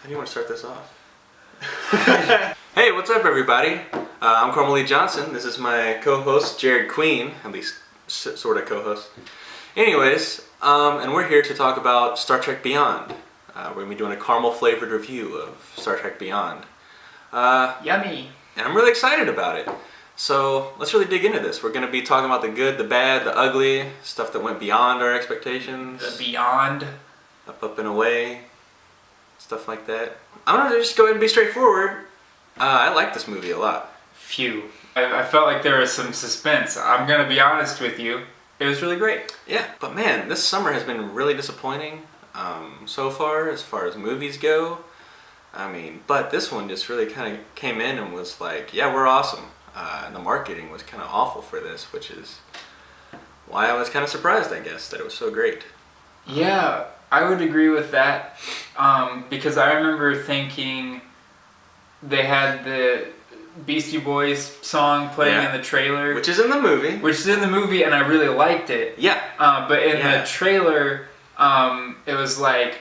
do you want to start this off? Hey, what's up, everybody? I'm Carmel Johnson. This is my co-host, Jared Queen, at least sort of co-host. Anyways, and we're here to talk about Star Trek Beyond. We're going to be doing a caramel-flavored review of Star Trek Beyond. Yummy! And I'm really excited about it. So, let's really dig into this. We're going to be talking about the good, the bad, the ugly, stuff that went beyond our expectations. The beyond. Up, and away. Stuff like that. I'm going to just go ahead and be straightforward. I like this movie a lot. Phew. I felt like there was some suspense. I'm going to be honest with you. It was really great. Yeah, but man, this summer has been really disappointing so far as movies go. I mean, but this one just really kind of came in and was like, yeah, we're awesome. And the marketing was kind of awful for this, which is why I was kind of surprised, I guess, that it was so great. Yeah, I would agree with that. Because I remember thinking they had the Beastie Boys song playing in the trailer. Which is in the movie. Which is in the movie, and I really liked it. Yeah. But in the trailer, it was like,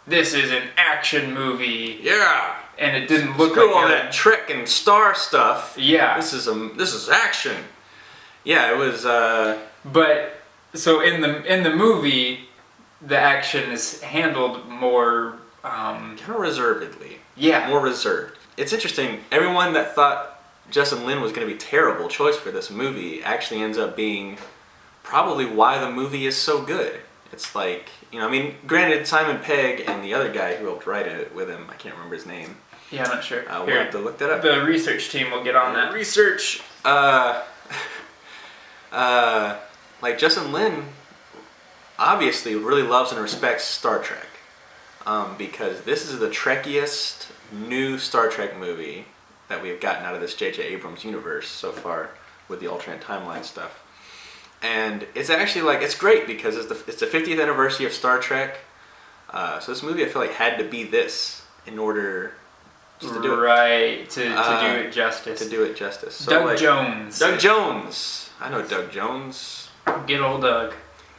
this is an action movie. Yeah. And it didn't look Screw like all that Trek and Star stuff. Yeah. This is action. Yeah, it was. But so in the movie, the action is handled more kind of reservedly. Yeah. More reserved. It's interesting. Everyone that thought Justin Lin was going to be a terrible choice for this movie actually ends up being probably why the movie is so good. It's like, I mean, granted, Simon Pegg and the other guy who helped write it with him, I can't remember his name. Yeah, I'm not sure. We'll have to look that up. The research team will get on that. Research. Like Justin Lin obviously really loves and respects Star Trek. Because this is the Trekkiest new Star Trek movie that we've gotten out of this J.J. Abrams universe so far with the alternate timeline stuff. And it's actually it's great because it's the 50th anniversary of Star Trek. So this movie, I feel like, had to be this in order just to do it. Right, to do it justice. To do it justice. So Doug Jones. Doug Jones. I know Doug Jones. Good old Doug.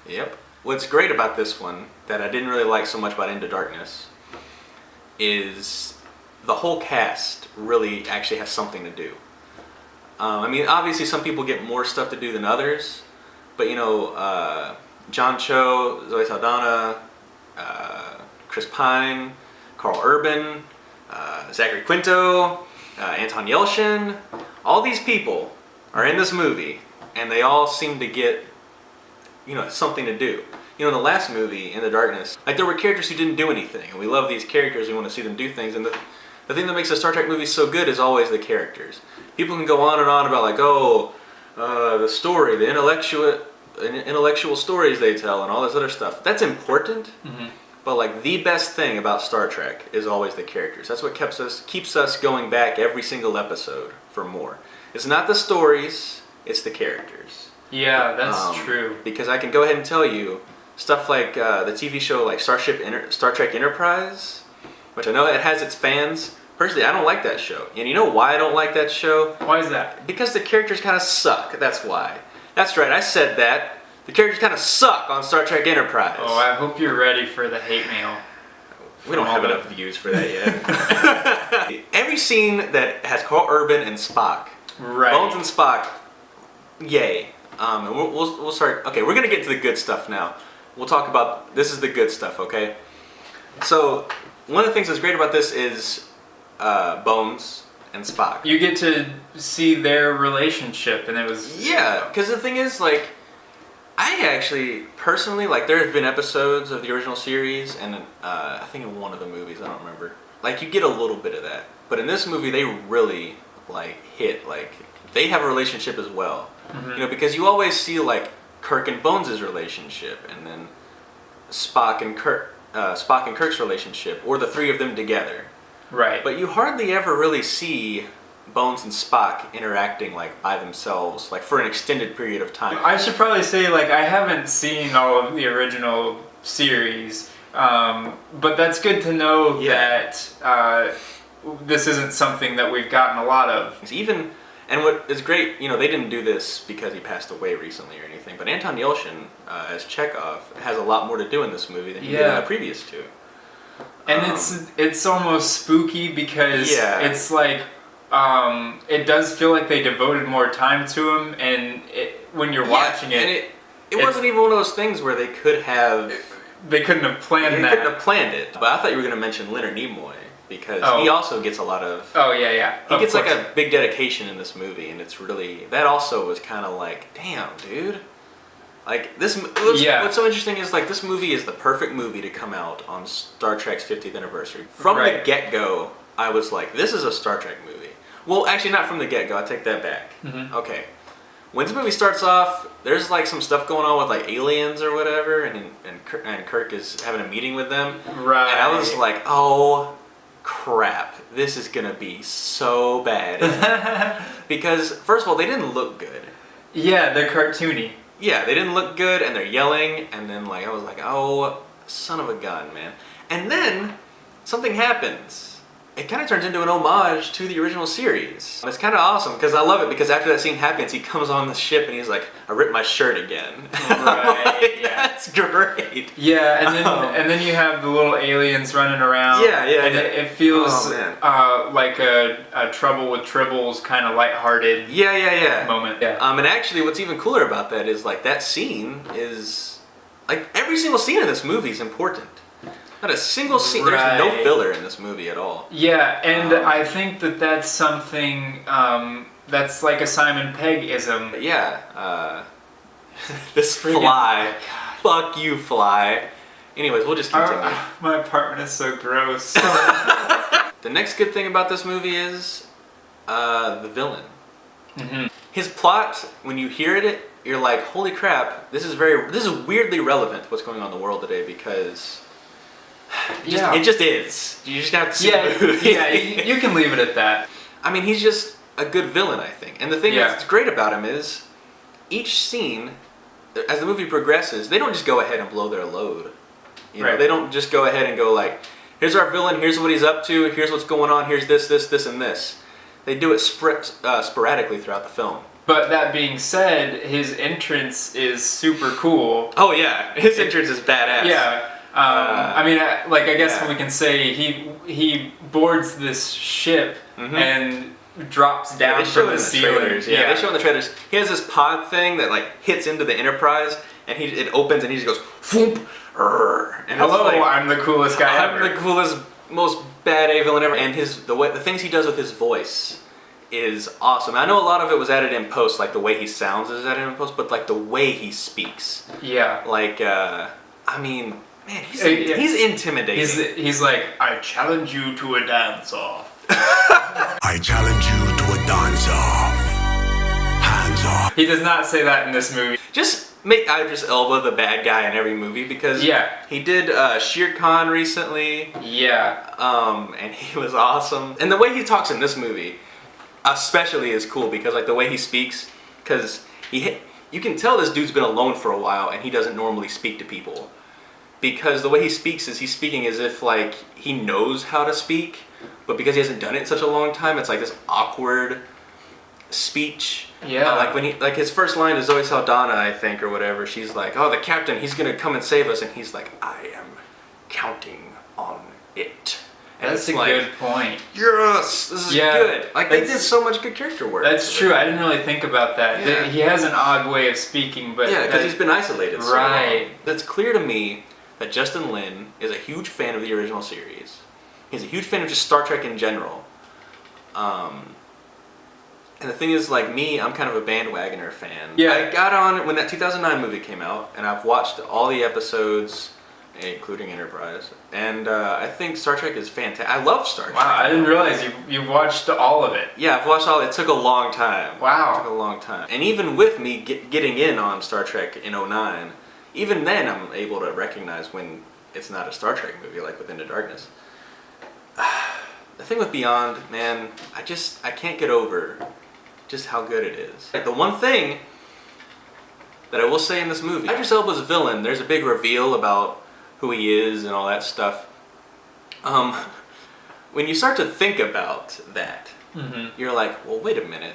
Yep. What's great about this one that I didn't really like so much about Into Darkness is the whole cast really actually has something to do. I mean, obviously some people get more stuff to do than others, but John Cho, Zoe Saldana, Chris Pine, Carl Urban, Zachary Quinto, Anton Yelchin, all these people are in this movie, and they all seem to get something to do. In the last movie, In the Darkness, there were characters who didn't do anything, and we love these characters, we want to see them do things, and the thing that makes a Star Trek movie so good is always the characters. People can go on and on about the story, the intellectual stories they tell, and all this other stuff. That's important, but the best thing about Star Trek is always the characters. That's what keeps us going back every single episode for more. It's not the stories, it's the characters. Yeah, that's true. Because I can go ahead and tell you, stuff like the TV show Star Trek Enterprise, which I know it has its fans. Personally, I don't like that show. And you know why I don't like that show? Why is that? Because the characters kind of suck. That's why. That's right, I said that. The characters kind of suck on Star Trek Enterprise. Oh, I hope you're ready for the hate mail. We don't have enough views for that yet. Every scene that has Carl Urban and Spock, right. Bones and Spock, yay. And we'll start. Okay, we're gonna get to the good stuff now. We'll talk about this is the good stuff. Okay. So one of the things that's great about this is Bones and Spock. You get to see their relationship, and it was because the thing is I actually personally there have been episodes of the original series, and I think in one of the movies, I don't remember. You get a little bit of that, but in this movie they really hit they have a relationship as well. Because you always see Kirk and Bones' relationship, and then Spock and Kirk's relationship, or the three of them together. Right. But you hardly ever really see Bones and Spock interacting by themselves, for an extended period of time. I should probably say I haven't seen all of the original series, but that's good to know that this isn't something that we've gotten a lot of. And what is great, they didn't do this because he passed away recently or anything, but Anton Yelchin, as Chekhov, has a lot more to do in this movie than he did in the previous two. And it's almost spooky because it's like it does feel like they devoted more time to him, and when you're watching it, it wasn't even one of those things where they could have. They couldn't have planned that. They couldn't have planned it. But I thought you were going to mention Leonard Nimoy because he also gets a lot of. Oh yeah. He gets like a big dedication in this movie, and it's really that also was kind of like, damn, dude. Like this. What's so interesting is like this movie is the perfect movie to come out on Star Trek's 50th anniversary. From the get-go, I was like, this is a Star Trek movie. Well, actually, not from the get-go. I take that back. Mm-hmm. Okay. When this movie starts off, there's like some stuff going on with like aliens or whatever, and Kirk is having a meeting with them. Right. And I was like, oh crap, this is gonna be so bad. Because first of all, they didn't look good. Yeah, they're cartoony. Yeah, they didn't look good, and they're yelling, and then like I was like, oh, son of a gun, man. And then something happens. It kind of turns into an homage to the original series. It's kind of awesome because I love it because after that scene happens, he comes on the ship and he's like, I ripped my shirt again. Right, yeah. That's great. Yeah, and then you have the little aliens running around. Yeah. And it feels like a Trouble with Tribbles kind of lighthearted moment. Yeah. And actually what's even cooler about that is like that scene is, like every single scene in this movie is important. Not a single scene. There's no filler in this movie at all. Yeah, and I think that's something that's like a Simon Pegg-ism. Yeah. This fly. Fuck you, fly. Anyways, we'll just continue. My apartment is so gross. The next good thing about this movie is the villain. Mm-hmm. His plot, when you hear it, you're like, holy crap, this is weirdly relevant to what's going on in the world today because... It just is. You just have to see the movie. Yeah, you can leave it at that. I mean, he's just a good villain, I think. And the thing that's great about him is each scene, as the movie progresses, they don't just go ahead and blow their load. You know, they don't just go ahead and go like, here's our villain, here's what he's up to, here's what's going on, here's this, and this. They do it sporadically throughout the film. But that being said, his entrance is super cool. Oh yeah, his entrance is badass. Yeah. I guess we can say he boards this ship and drops down from the ceiling. Yeah, they show in the trailers. He has this pod thing that like hits into the Enterprise, and it opens, and he just goes, "Foomp!" And hello, I'm the coolest guy ever. I'm the coolest, most bad A villain ever. And the things he does with his voice is awesome. I know a lot of it was added in post, like the way he sounds is added in post, but like the way he speaks. Yeah. Like, man, he's intimidating. He's like, I challenge you to a dance-off. I challenge you to a dance-off. Hands off. He does not say that in this movie. Just make Idris Elba the bad guy in every movie because he did Shere Khan recently. Yeah. And he was awesome. And the way he talks in this movie especially is cool because like the way he speaks, because you can tell this dude's been alone for a while and he doesn't normally speak to people. Because the way he speaks is he's speaking as if like he knows how to speak, but because he hasn't done it in such a long time, it's like this awkward speech. Yeah. Like his first line is Zoe Saldana, I think, or whatever. She's like, "Oh, the captain, he's gonna come and save us," and he's like, "I am counting on it." And that's a good point. Yes, this is good. Like they did so much good character work. That's true. I didn't really think about that. Yeah. He has an odd way of speaking, but because he's been isolated. Right. So long. That's clear to me that Justin Lin is a huge fan of the original series. He's a huge fan of just Star Trek in general. And the thing is, like me, I'm kind of a bandwagoner fan. Yeah. I got on when that 2009 movie came out, and I've watched all the episodes, including Enterprise. And I think Star Trek is fantastic. I love Star Trek. Wow, I didn't realize you've watched all of it. Yeah, I've watched all. It took a long time. Wow. It took a long time. And even with me getting in on Star Trek in 2009, even then I'm able to recognize when it's not a Star Trek movie, like with Into Darkness. The thing with Beyond, man, I can't get over just how good it is. The one thing that I will say in this movie, Idris Elba's a villain. There's a big reveal about who he is and all that stuff. When you start to think about that, you're like, well, wait a minute.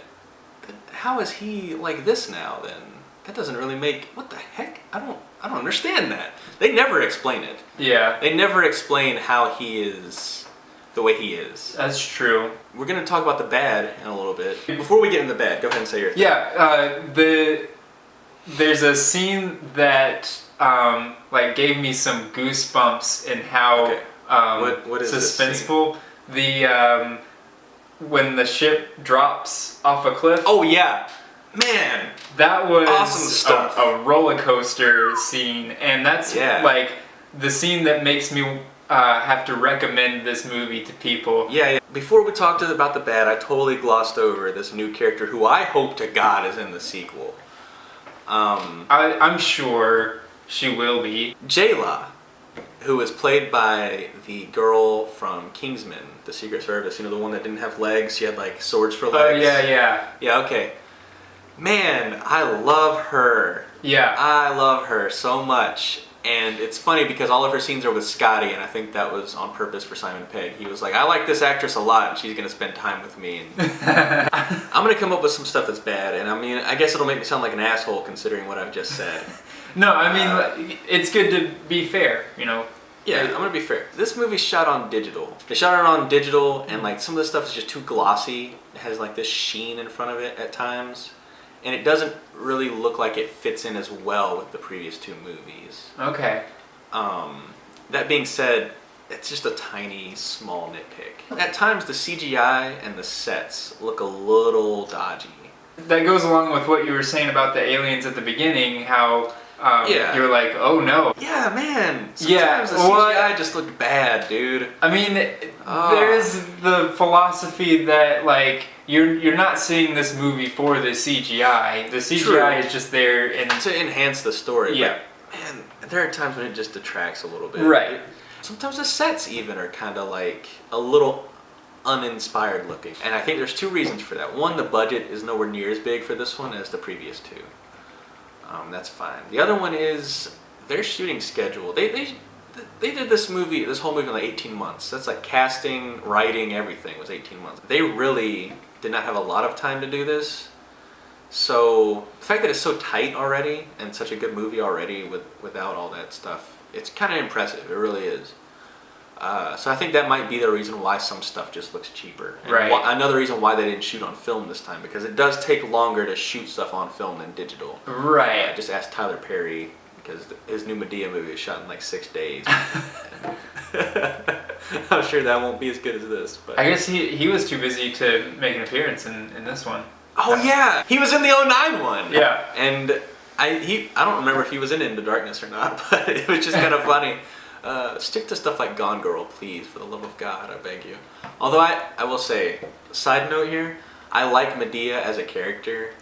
How is he like this now then? that doesn't really make, what the heck? I don't understand that. They never explain it. Yeah. They never explain how he is the way he is. That's true. We're going to talk about the bad in a little bit. Before we get in the bad, go ahead and say your thing. Yeah, there's a scene that like gave me some goosebumps in how what is this suspenseful the when the ship drops off a cliff. Oh yeah, man, that was awesome stuff. A roller coaster scene, and that's like the scene that makes me have to recommend this movie to people. Yeah. Before we talked about the bad, I totally glossed over this new character who I hope to God is in the sequel. I'm sure she will be. Jayla, who is played by the girl from Kingsman, the Secret Service. You know, the one that didn't have legs. She had like swords for legs. Oh yeah. Yeah. Okay. Man, I love her. Yeah. I love her so much. And it's funny because all of her scenes are with Scotty, and I think that was on purpose for Simon Pegg. He was like, I like this actress a lot, and she's going to spend time with me. And I'm going to come up with some stuff that's bad, and I mean, I guess it'll make me sound like an asshole considering what I've just said. No, I mean, it's good to be fair, you know. Yeah, I'm going to be fair. This movie's shot on digital. They shot it on digital, and like some of the stuff is just too glossy. It has like this sheen in front of it at times. And it doesn't really look like it fits in as well with the previous two movies. Okay. That being said, it's just a tiny, small nitpick. At times, the CGI and the sets look a little dodgy. That goes along with what you were saying about the aliens at the beginning, how you were like, oh no. Yeah, man. Sometimes the CGI just looked bad, dude. I mean, there's the philosophy that, like, you're not seeing this movie for the CGI. The CGI is just there to enhance the story. Yeah. But, man, there are times when it just detracts a little bit. Right. Sometimes the sets even are kind of like a little uninspired looking. And I think there's two reasons for that. One, the budget is nowhere near as big for this one as the previous two. That's fine. The other one is their shooting schedule. They did this whole movie in like 18 months. That's like casting, writing, everything was 18 months. They really did not have a lot of time to do this. So the fact that it's so tight already and such a good movie already without all that stuff, it's kind of impressive. It really is. So I think that might be the reason why some stuff just looks cheaper. And right. Another reason why they didn't shoot on film this time, because it does take longer to shoot stuff on film than digital. Right. Just ask Tyler Perry, because his new Medea movie was shot in like 6 days. I'm sure that won't be as good as this. But I guess he was too busy to make an appearance in this one. Oh yeah, he was in the 09 one. Yeah. And I don't remember if he was in Into Darkness or not, but it was just kind of funny. Stick to stuff like Gone Girl, please, for the love of God, I beg you. Although I will say, side note here, I like Medea as a character,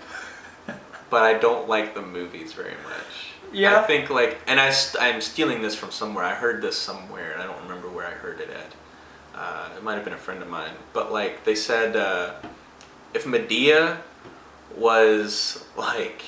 but I don't like the movies very much. Yeah. I think like, and I'm stealing this from somewhere. I heard this somewhere, and I don't remember where I heard it at. It might have been a friend of mine, but like they said, if Medea was like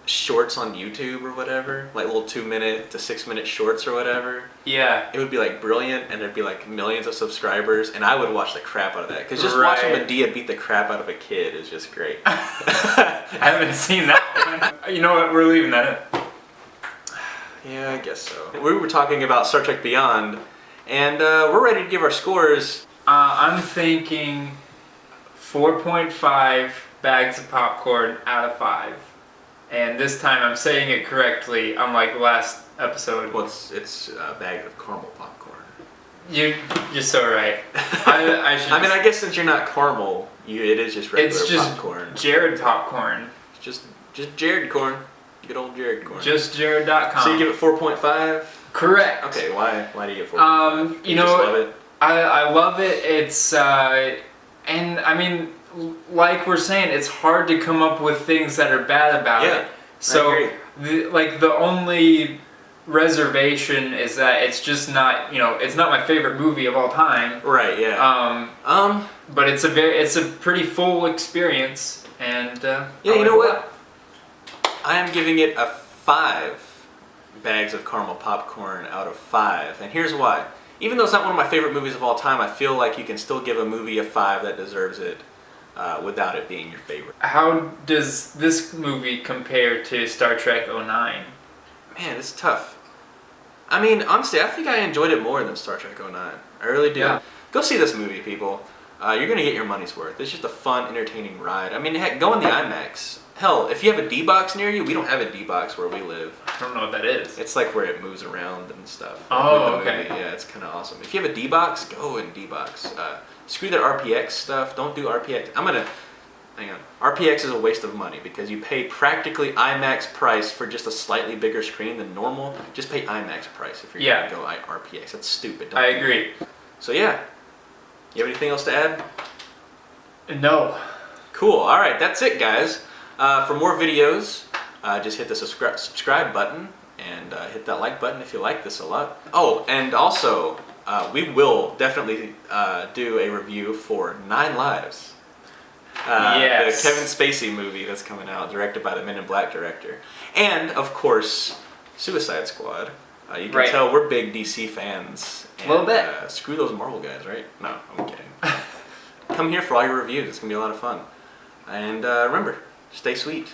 shorts on YouTube or whatever, like little 2-minute to 6-minute shorts or whatever, yeah, it would be like brilliant, and there'd be like millions of subscribers, and I would watch the crap out of that, because just watching Medea beat the crap out of a kid is just great. I haven't seen that one. You know what, we're leaving that in. Yeah, I guess so. We were talking about Star Trek Beyond, and we're ready to give our scores. I'm thinking 4.5 bags of popcorn out of 5. And this time I'm saying it correctly, unlike last episode. Well, it's a bag of caramel popcorn. You're so right. I guess since you're not caramel, it is just regular it's just popcorn. Jared popcorn. Just Jared corn. Good old Jared corn. Just Jared.com. So you give it 4.5? Correct. Okay, why do you give it 4.5? You know, just love it? I love it. It's and I mean, like we're saying, it's hard to come up with things that are bad about it. So the only reservation is that it's just not, it's not my favorite movie of all time. Right, yeah. But it's a pretty full experience, and you know what? I am giving it a 5 bags of caramel popcorn out of 5, and here's why. Even though it's not one of my favorite movies of all time, I feel like you can still give a movie a 5 that deserves it. without it being your favorite. How does this movie compare to Star Trek '09? Man, it's tough. I mean, honestly, I think I enjoyed it more than Star Trek '09. I really do. Yeah. Go see this movie, people. You're going to get your money's worth. It's just a fun, entertaining ride. I mean, heck, go in the IMAX. Hell, if you have a D-Box near you, we don't have a D-Box where we live. I don't know what that is. It's like where it moves around and stuff. Oh, With the okay. movie. Yeah, it's kind of awesome. If you have a D-Box, go in D-Box. Screw that RPX stuff. Don't do RPX. Hang on. RPX is a waste of money because you pay practically IMAX price for just a slightly bigger screen than normal. Just pay IMAX price if you're going to go RPX. That's stupid. Don't I do agree. that. So yeah. You have anything else to add? No. Cool. All right. That's it, guys. For more videos, just hit the subscribe button and hit that like button if you like this a lot. Oh, and also, we will definitely do a review for 9 Lives. Yes. The Kevin Spacey movie that's coming out, directed by the Men in Black director. And, of course, Suicide Squad. You can tell we're big DC fans. And, A little bit. Screw those Marvel guys, right? No, I'm kidding. Come here for all your reviews. It's going to be a lot of fun. And remember, stay sweet.